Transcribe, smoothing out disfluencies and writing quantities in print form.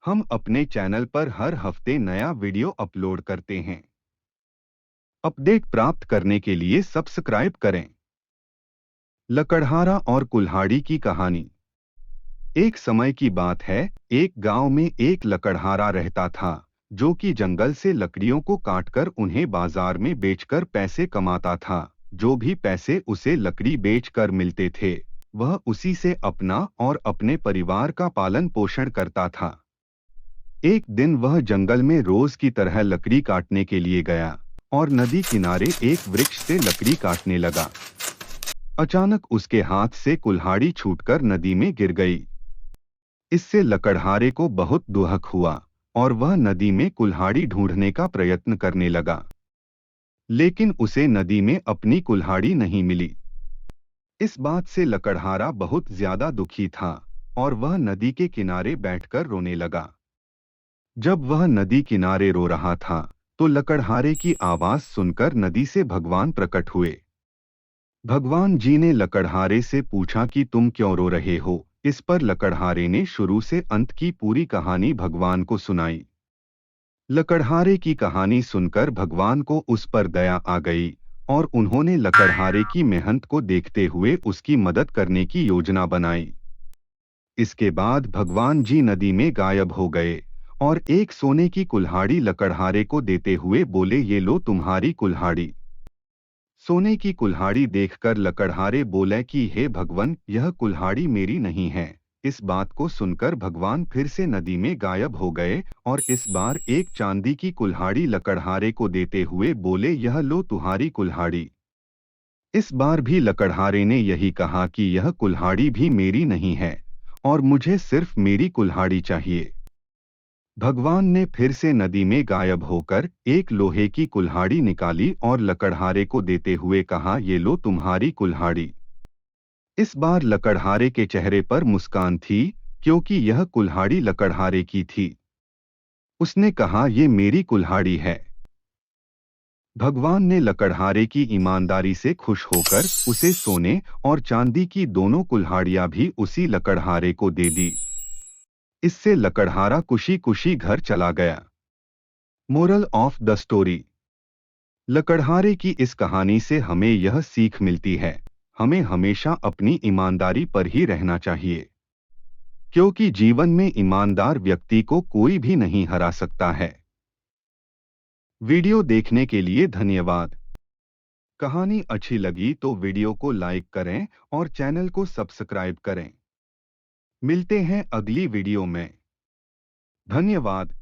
हम अपने चैनल पर हर हफ्ते नया वीडियो अपलोड करते हैं। अपडेट प्राप्त करने के लिए सब्सक्राइब करें। लकड़हारा और कुल्हाड़ी की कहानी। एक समय की बात है, एक गांव में एक लकड़हारा रहता था, जो कि जंगल से लकड़ियों को काटकर उन्हें बाजार में बेचकर पैसे कमाता था। जो भी पैसे उसे लकड़ी बेचकर मिलते थे, वह उसी से अपना और अपने परिवार का पालन पोषण करता था। एक दिन वह जंगल में रोज की तरह लकड़ी काटने के लिए गया और नदी किनारे एक वृक्ष से लकड़ी काटने लगा। अचानक उसके हाथ से कुल्हाड़ी छूटकर नदी में गिर गई। इससे लकड़हारे को बहुत दुख हुआ और वह नदी में कुल्हाड़ी ढूंढने का प्रयत्न करने लगा, लेकिन उसे नदी में अपनी कुल्हाड़ी नहीं मिली। इस बात से लकड़हारा बहुत ज्यादा दुखी था और वह नदी के किनारे बैठकर रोने लगा। जब वह नदी किनारे रो रहा था, तो लकड़हारे की आवाज सुनकर नदी से भगवान प्रकट हुए। भगवान जी ने लकड़हारे से पूछा कि तुम क्यों रो रहे हो। इस पर लकड़हारे ने शुरू से अंत की पूरी कहानी भगवान को सुनाई। लकड़हारे की कहानी सुनकर भगवान को उस पर दया आ गई और उन्होंने लकड़हारे की मेहनत को देखते हुए उसकी मदद करने की योजना बनाई। इसके बाद भगवान जी नदी में गायब हो गए और एक सोने की कुल्हाड़ी लकड़हारे को देते हुए बोले, ये लो तुम्हारी कुल्हाड़ी। सोने की कुल्हाड़ी देखकर लकड़हारे बोले कि हे भगवान, यह कुल्हाड़ी मेरी नहीं है। इस बात को सुनकर भगवान फिर से नदी में गायब हो गए और इस बार एक चांदी की कुल्हाड़ी लकड़हारे को देते हुए बोले, यह लो तुम्हारी कुल्हाड़ी। इस बार भी लकड़हारे ने यही कहा कि यह कुल्हाड़ी भी मेरी नहीं है और मुझे सिर्फ मेरी कुल्हाड़ी चाहिए। भगवान ने फिर से नदी में गायब होकर एक लोहे की कुल्हाड़ी निकाली और लकड़हारे को देते हुए कहा, ये लो तुम्हारी कुल्हाड़ी। इस बार लकड़हारे के चेहरे पर मुस्कान थी, क्योंकि यह कुल्हाड़ी लकड़हारे की थी। उसने कहा, ये मेरी कुल्हाड़ी है। भगवान ने लकड़हारे की ईमानदारी से खुश होकर उसे सोने और चांदी की दोनों कुल्हाड़ियां भी उसी लकड़हारे को दे दी। इससे लकड़हारा खुशी खुशी घर चला गया। Moral of the story. लकड़हारे की इस कहानी से हमें यह सीख मिलती है, हमें हमेशा अपनी ईमानदारी पर ही रहना चाहिए, क्योंकि जीवन में ईमानदार व्यक्ति को कोई भी नहीं हरा सकता है। वीडियो देखने के लिए धन्यवाद। कहानी अच्छी लगी तो वीडियो को लाइक करें और चैनल को सब्सक्राइब करें। मिलते हैं अगली वीडियो में। धन्यवाद।